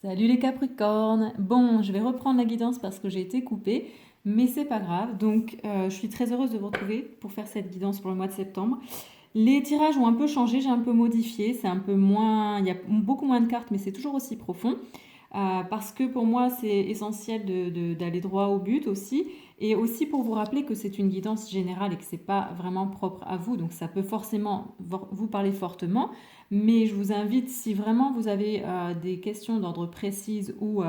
Salut les Capricornes! Bon, je vais reprendre la guidance parce que j'ai été coupée, mais c'est pas grave. Donc, je suis très heureuse de vous retrouver pour faire cette guidance pour le mois de septembre. Les tirages ont un peu changé, j'ai un peu modifié. C'est un peu moins, il y a beaucoup moins de cartes, mais c'est toujours aussi profond. Parce que pour moi, c'est essentiel d'aller droit au but aussi. Et aussi pour vous rappeler que c'est une guidance générale et que c'est pas vraiment propre à vous. Donc ça peut forcément vous parler fortement. Mais je vous invite, si vraiment vous avez des questions d'ordre précise ou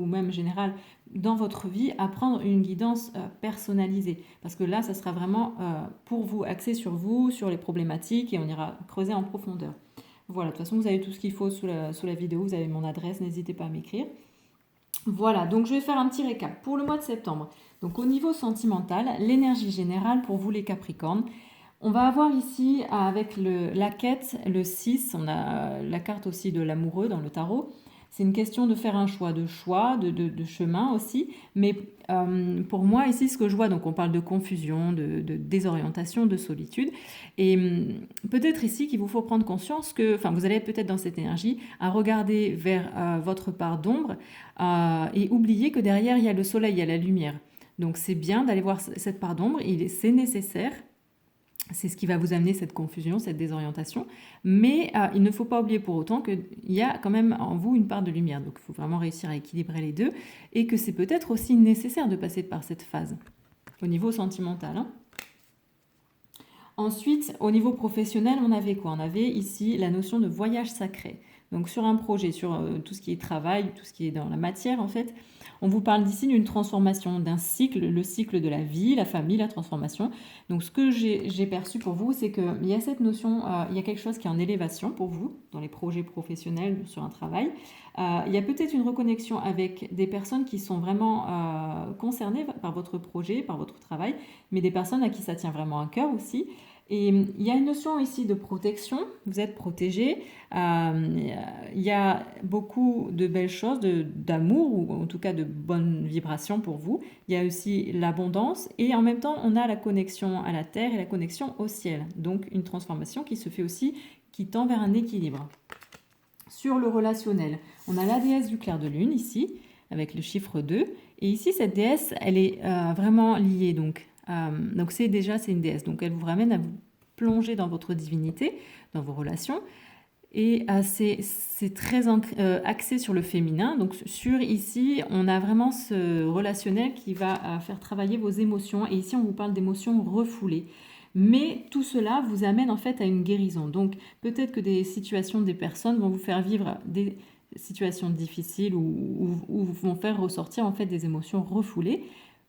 même générale dans votre vie, à prendre une guidance personnalisée. Parce que là, ça sera vraiment pour vous, axé sur vous, sur les problématiques et on ira creuser en profondeur. Voilà, de toute façon, vous avez tout ce qu'il faut sous la vidéo, vous avez mon adresse, n'hésitez pas à m'écrire. Voilà, donc je vais faire un petit récap pour le mois de septembre. Donc au niveau sentimental, l'énergie générale pour vous les Capricornes. On va avoir ici avec la quête, le 6, on a la carte aussi de l'amoureux dans le tarot. C'est une question de faire un choix, de chemin aussi. Mais pour moi, ici, ce que je vois, donc on parle de confusion, de désorientation, de solitude. Et peut-être ici qu'il vous faut prendre conscience que, enfin, vous allez peut-être dans cette énergie à regarder vers votre part d'ombre et oublier que derrière, il y a le soleil, il y a la lumière. Donc c'est bien d'aller voir cette part d'ombre, c'est nécessaire. C'est ce qui va vous amener cette confusion, cette désorientation. Mais il ne faut pas oublier pour autant qu'il y a quand même en vous une part de lumière. Donc il faut vraiment réussir à équilibrer les deux. Et que c'est peut-être aussi nécessaire de passer par cette phase au niveau sentimental. Hein. Ensuite, au niveau professionnel, on avait quoi? On avait ici la notion de voyage sacré. Donc sur un projet, sur tout ce qui est travail, tout ce qui est dans la matière en fait, on vous parle d'ici d'une transformation, d'un cycle, le cycle de la vie, la famille, la transformation. Donc ce que j'ai perçu pour vous, c'est qu'il y a cette notion, il y a quelque chose qui est en élévation pour vous, dans les projets professionnels, sur un travail. Il y a peut-être une reconnexion avec des personnes qui sont vraiment concernées par votre projet, par votre travail, mais des personnes à qui ça tient vraiment à cœur aussi. Et il y a une notion ici de protection, vous êtes protégé, il y a beaucoup de belles choses, d'amour ou en tout cas de bonnes vibrations pour vous. Il y a aussi l'abondance et en même temps on a la connexion à la terre et la connexion au ciel. Donc une transformation qui se fait aussi, qui tend vers un équilibre. Sur le relationnel, on a la déesse du clair de lune ici avec le chiffre 2 et ici cette déesse elle est vraiment liée donc c'est une déesse, donc elle vous ramène à vous plonger dans votre divinité, dans vos relations. Et c'est très axé sur le féminin. Donc sur ici, on a vraiment ce relationnel qui va faire travailler vos émotions. Et ici, on vous parle d'émotions refoulées. Mais tout cela vous amène en fait à une guérison. Donc peut-être que des situations, des personnes vont vous faire vivre des situations difficiles ou vont faire ressortir en fait des émotions refoulées.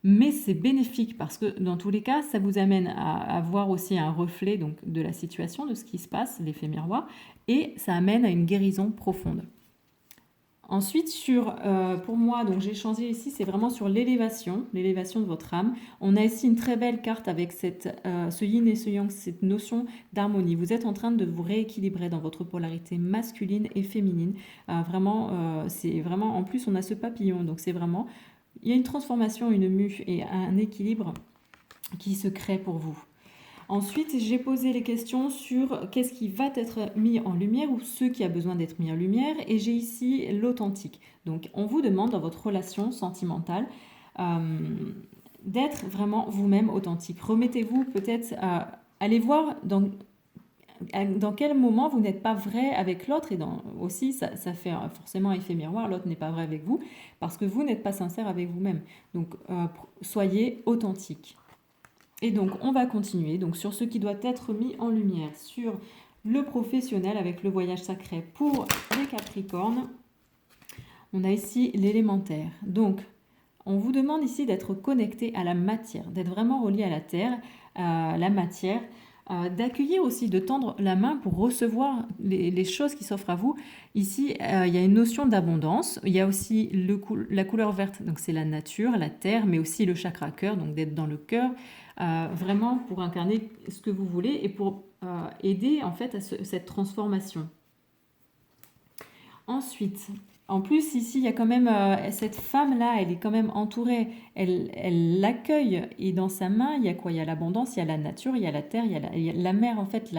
Mais c'est bénéfique parce que dans tous les cas, ça vous amène à voir aussi un reflet donc, de la situation, de ce qui se passe, l'effet miroir, et ça amène à une guérison profonde. Ensuite, pour moi, donc j'ai changé ici, c'est vraiment sur l'élévation de votre âme. On a ici une très belle carte avec ce yin et ce yang, cette notion d'harmonie. Vous êtes en train de vous rééquilibrer dans votre polarité masculine et féminine. C'est vraiment, en plus, on a ce papillon, donc c'est vraiment, il y a une transformation, une mue et un équilibre qui se crée pour vous. Ensuite, j'ai posé les questions sur qu'est-ce qui va être mis en lumière ou ce qui a besoin d'être mis en lumière. Et j'ai ici l'authentique. Donc, on vous demande dans votre relation sentimentale d'être vraiment vous-même authentique. Remettez-vous peut-être à aller voir dans quel moment vous n'êtes pas vrai avec l'autre. Et aussi, ça fait forcément effet miroir. L'autre n'est pas vrai avec vous parce que vous n'êtes pas sincère avec vous-même. Donc, soyez authentique. Et donc, on va continuer donc, sur ce qui doit être mis en lumière, sur le professionnel avec le voyage sacré pour les Capricornes. On a ici l'élémentaire. Donc, on vous demande ici d'être connecté à la matière, d'être vraiment relié à la terre, à la matière, d'accueillir aussi, de tendre la main pour recevoir les choses qui s'offrent à vous. Ici, il y a une notion d'abondance. Il y a aussi la couleur verte, donc c'est la nature, la terre, mais aussi le chakra cœur, donc d'être dans le cœur, vraiment pour incarner ce que vous voulez et pour aider en fait à cette transformation. Ensuite, en plus, ici, il y a quand même cette femme-là, elle est quand même entourée, elle l'accueille et dans sa main, il y a quoi? Il y a l'abondance, il y a la nature, il y a la terre, il y a la mer, en fait,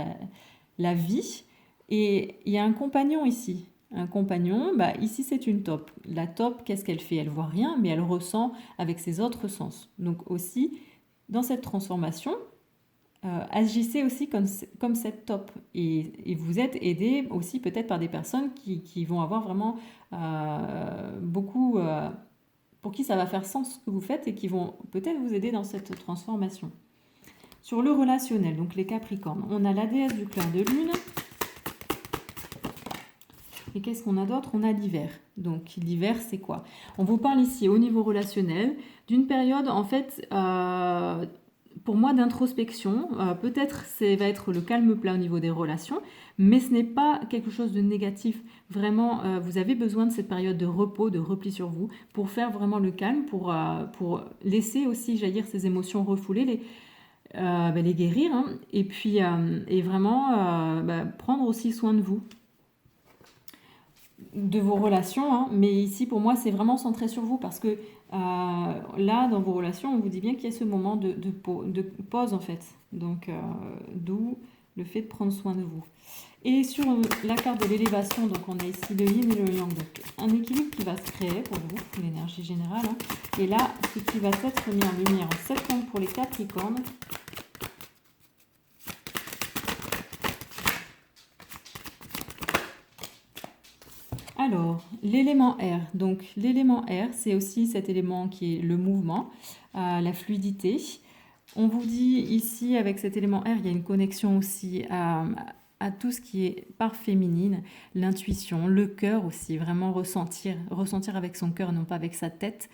la vie. Et il y a un compagnon ici. un compagnon, bah, ici c'est une taupe. La taupe, qu'est-ce qu'elle fait? Elle voit rien, mais elle ressent avec ses autres sens. Donc aussi, dans cette transformation, agissez aussi comme cette taupe. Et vous êtes aidé aussi peut-être par des personnes qui vont avoir vraiment beaucoup... pour qui ça va faire sens ce que vous faites et qui vont peut-être vous aider dans cette transformation. Sur le relationnel, donc les Capricornes, on a la déesse du clair de lune. Et qu'est-ce qu'on a d'autre? On a l'hiver. Donc l'hiver, c'est quoi? On vous parle ici au niveau relationnel d'une période, en fait, pour moi, d'introspection. Peut-être ça va être le calme plat au niveau des relations, mais ce n'est pas quelque chose de négatif. Vraiment, vous avez besoin de cette période de repos, de repli sur vous, pour faire vraiment le calme, pour laisser aussi jaillir ces émotions refoulées, les guérir, hein, et puis et vraiment prendre aussi soin de vous, de vos relations, hein, mais ici pour moi c'est vraiment centré sur vous parce que là dans vos relations on vous dit bien qu'il y a ce moment de pause en fait, donc d'où le fait de prendre soin de vous. Et sur la carte de l'élévation, donc on a ici le yin et le yang, donc un équilibre qui va se créer pour vous, l'énergie générale, hein. Et là ce qui va être mis en lumière en septembre pour les Capricornes. Alors, l'élément R. Donc, l'élément R, c'est aussi cet élément qui est le mouvement, la fluidité. On vous dit ici, avec cet élément R, il y a une connexion aussi à tout ce qui est part féminine, l'intuition, le cœur aussi, vraiment ressentir avec son cœur, non pas avec sa tête.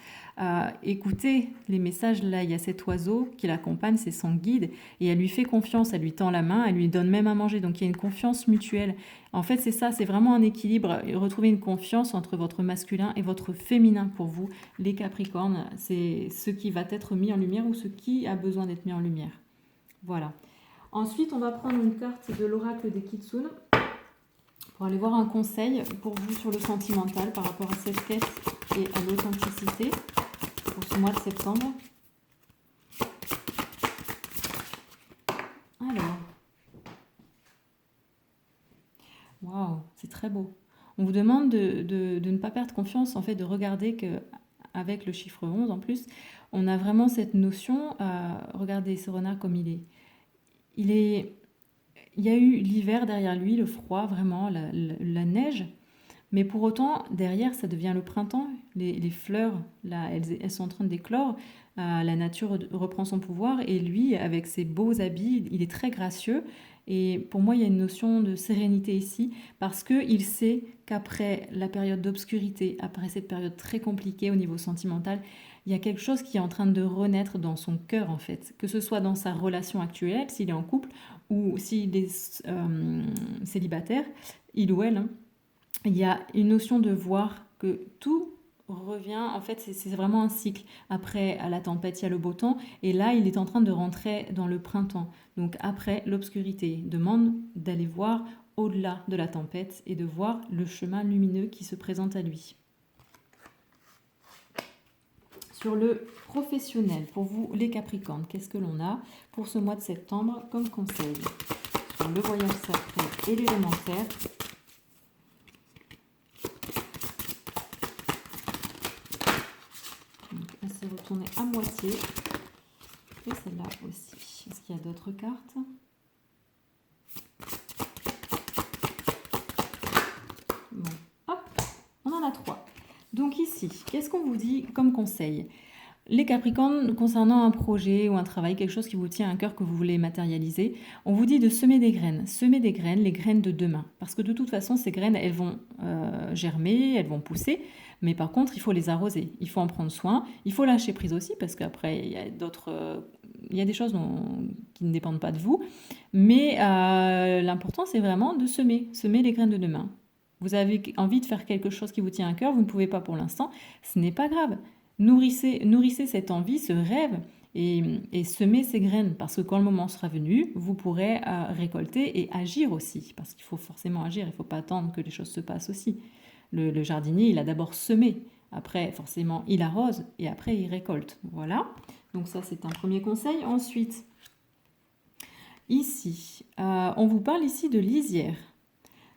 Écoutez les messages, là, il y a cet oiseau qui l'accompagne, c'est son guide, et elle lui fait confiance, elle lui tend la main, elle lui donne même à manger, donc il y a une confiance mutuelle. En fait, c'est ça, c'est vraiment un équilibre, retrouver une confiance entre votre masculin et votre féminin pour vous, les Capricornes, c'est ce qui va être mis en lumière ou ce qui a besoin d'être mis en lumière. Voilà. Ensuite, on va prendre une carte de l'oracle des Kitsune pour aller voir un conseil pour vous sur le sentimental par rapport à cette quête et à l'authenticité pour ce mois de septembre. Alors, waouh, c'est très beau. On vous demande de ne pas perdre confiance, en fait, de regarder qu'avec le chiffre 11 en plus, on a vraiment cette notion, regardez ce renard comme il est. Il y a eu l'hiver derrière lui, le froid, vraiment, la neige. Mais pour autant, derrière, ça devient le printemps. Les fleurs, là, elles sont en train d'éclore. La nature reprend son pouvoir. Et lui, avec ses beaux habits, il est très gracieux. Et pour moi, il y a une notion de sérénité ici. Parce qu'il sait qu'après la période d'obscurité, après cette période très compliquée au niveau sentimental, il y a quelque chose qui est en train de renaître dans son cœur, en fait. Que ce soit dans sa relation actuelle, s'il est en couple, ou s'il est célibataire, il ou elle, hein. Il y a une notion de voir que tout revient, en fait c'est vraiment un cycle. Après à la tempête, il y a le beau temps, et là il est en train de rentrer dans le printemps. Donc après l'obscurité, demande d'aller voir au-delà de la tempête et de voir le chemin lumineux qui se présente à lui. Sur le professionnel, pour vous les Capricornes, qu'est-ce que l'on a pour ce mois de septembre comme conseil? Sur le voyage sacré et l'élémentaire. Donc elle s'est retournée à moitié. Et celle-là aussi. Est-ce qu'il y a d'autres cartes? Bon, hop, on en a 3. Donc ici, qu'est-ce qu'on vous dit comme conseil? Les Capricornes, concernant un projet ou un travail, quelque chose qui vous tient à cœur, que vous voulez matérialiser, on vous dit de semer des graines. Semer des graines, les graines de demain. Parce que de toute façon, ces graines, elles vont germer, elles vont pousser. Mais par contre, il faut les arroser. Il faut en prendre soin. Il faut lâcher prise aussi, parce qu'après, il y a il y a des choses qui ne dépendent pas de vous. Mais l'important, c'est vraiment de semer les graines de demain. Vous avez envie de faire quelque chose qui vous tient à cœur, vous ne pouvez pas pour l'instant, ce n'est pas grave. Nourrissez cette envie, ce rêve, et semez ces graines, parce que quand le moment sera venu, vous pourrez récolter et agir aussi, parce qu'il faut forcément agir, il ne faut pas attendre que les choses se passent aussi. Le jardinier, il a d'abord semé, après forcément il arrose, et après il récolte. Voilà, donc ça c'est un premier conseil. Ensuite, ici, on vous parle ici de lisière.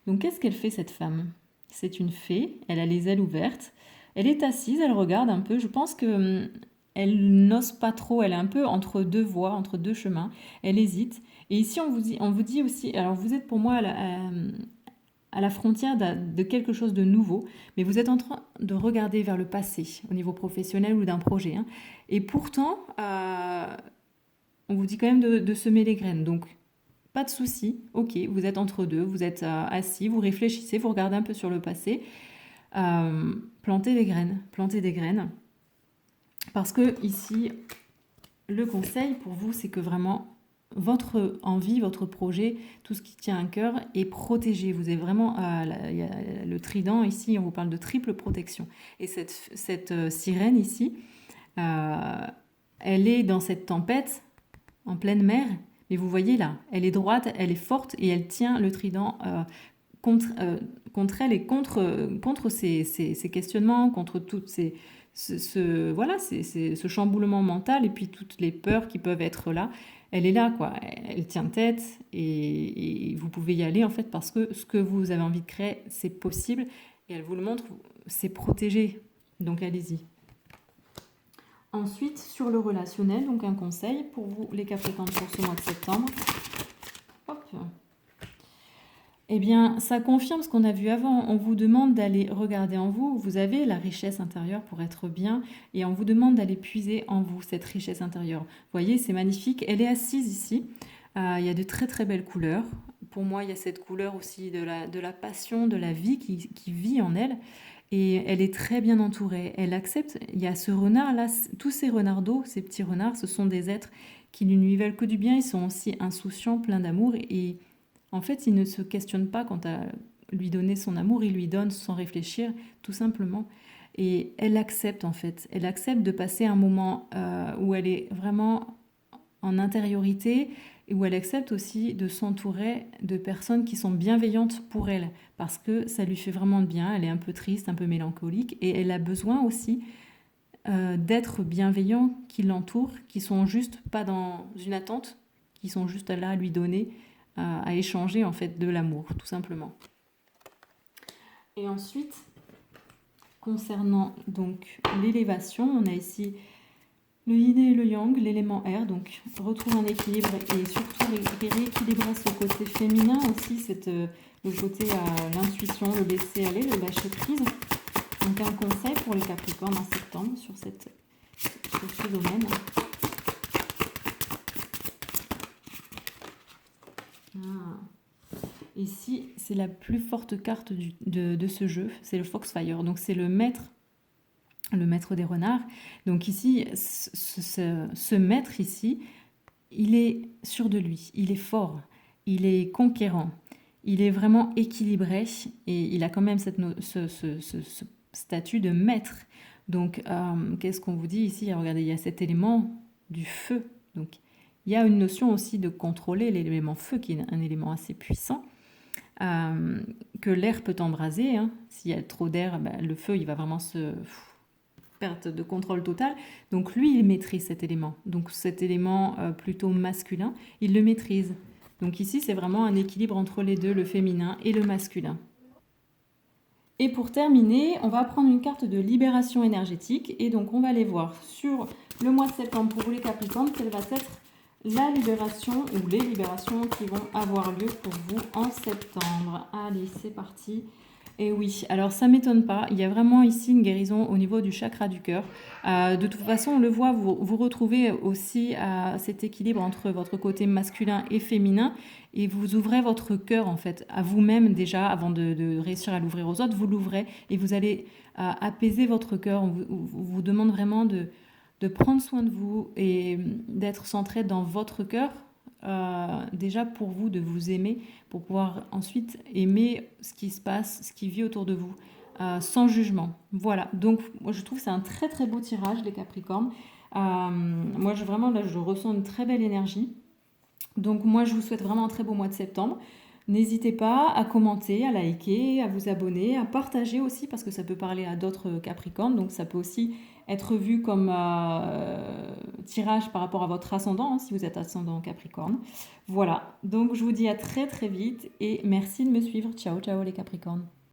Donc qu'est-ce qu'elle fait cette femme? C'est une fée, elle a les ailes ouvertes. Elle est assise, elle regarde un peu. Je pense que elle n'ose pas trop, elle est un peu entre deux voies, entre deux chemins. Elle hésite. Et ici, on vous dit aussi, alors vous êtes pour moi à la frontière de quelque chose de nouveau, mais vous êtes en train de regarder vers le passé, au niveau professionnel ou d'un projet, hein. Et pourtant, on vous dit quand même de semer les graines. Donc, pas de souci, ok, vous êtes entre deux, vous êtes assis, vous réfléchissez, vous regardez un peu sur le passé. Plantez des graines, plantez des graines. Parce que ici, le conseil pour vous, c'est que vraiment, votre envie, votre projet, tout ce qui tient à cœur est protégé. Vous êtes vraiment, il y a le trident ici, on vous parle de triple protection. Et cette sirène ici, elle est dans cette tempête, en pleine mer, mais vous voyez là, elle est droite, elle est forte et elle tient le trident contre elle et contre ces questionnements, contre toutes voilà, ce chamboulement mental et puis toutes les peurs qui peuvent être là. Elle est là, quoi. Elle tient tête et vous pouvez y aller en fait parce que ce que vous avez envie de créer, c'est possible et elle vous le montre, c'est protégé. Donc allez-y. Ensuite, sur le relationnel, donc un conseil pour vous, les Capricornes, pour ce mois de septembre. Hop. Eh bien, ça confirme ce qu'on a vu avant. On vous demande d'aller regarder en vous. Vous avez la richesse intérieure pour être bien et on vous demande d'aller puiser en vous cette richesse intérieure. Vous voyez, c'est magnifique. Elle est assise ici. Il y a de très très belles couleurs. Pour moi, il y a cette couleur aussi de la passion, de la vie qui vit en elle. Et elle est très bien entourée. Elle accepte. Il y a ce renard là, tous ces renardeaux, ces petits renards, ce sont des êtres qui ne lui veulent que du bien. Ils sont aussi insouciants, pleins d'amour. Et en fait, ils ne se questionnent pas quant à lui donner son amour. Ils lui donnent sans réfléchir, tout simplement. Et elle accepte en fait. Elle accepte de passer un moment où elle est vraiment en intériorité et où elle accepte aussi de s'entourer de personnes qui sont bienveillantes pour elle parce que ça lui fait vraiment de bien. Elle est un peu triste, un peu mélancolique et elle a besoin aussi d'être bienveillants qui l'entourent, qui sont juste pas dans une attente, qui sont juste là à lui donner, à échanger en fait de l'amour, tout simplement. Et ensuite, concernant donc l'élévation, on a ici le yin et le yang, l'élément air, donc retrouve un équilibre et surtout rééquilibrer ce côté féminin aussi, le côté à l'intuition, le laisser aller, le lâcher prise. Donc un conseil pour les Capricornes en septembre sur ce domaine. Ici, c'est la plus forte carte de ce jeu, c'est le Foxfire, donc c'est le maître des renards. Donc ici, ce maître ici, il est sûr de lui, il est fort, il est conquérant, il est vraiment équilibré et il a quand même ce statut de maître. Donc, qu'est-ce qu'on vous dit ici? Regardez, il y a cet élément du feu. Donc, il y a une notion aussi de contrôler l'élément feu, qui est un élément assez puissant, que l'air peut embraser. Hein. S'il y a trop d'air, le feu, il va vraiment perte de contrôle total. Donc lui, il maîtrise cet élément. Donc cet élément plutôt masculin, il le maîtrise. Donc ici, c'est vraiment un équilibre entre les deux, le féminin et le masculin. Et pour terminer, on va prendre une carte de libération énergétique. Et donc, on va aller voir sur le mois de septembre pour vous les Capricornes, quelle va être la libération ou les libérations qui vont avoir lieu pour vous en septembre. Allez, c'est parti. Et oui, alors ça ne m'étonne pas, il y a vraiment ici une guérison au niveau du chakra du cœur. De toute façon, on le voit, vous retrouvez aussi cet équilibre entre votre côté masculin et féminin et vous ouvrez votre cœur en fait à vous-même déjà avant de réussir à l'ouvrir aux autres, vous l'ouvrez et vous allez apaiser votre cœur. On vous demande vraiment de prendre soin de vous et d'être centré dans votre cœur. Déjà pour vous de vous aimer pour pouvoir ensuite aimer ce qui se passe, ce qui vit autour de vous sans jugement. Voilà, donc moi je trouve que c'est un très très beau tirage les Capricornes. Moi vraiment là je ressens une très belle énergie, donc moi je vous souhaite vraiment un très beau mois de septembre. N'hésitez pas à commenter, à liker, à vous abonner, à partager aussi parce que ça peut parler à d'autres Capricornes, donc ça peut aussi être vu comme tirage par rapport à votre ascendant, hein, si vous êtes ascendant Capricorne. Voilà, donc je vous dis à très très vite et merci de me suivre. Ciao ciao les Capricornes.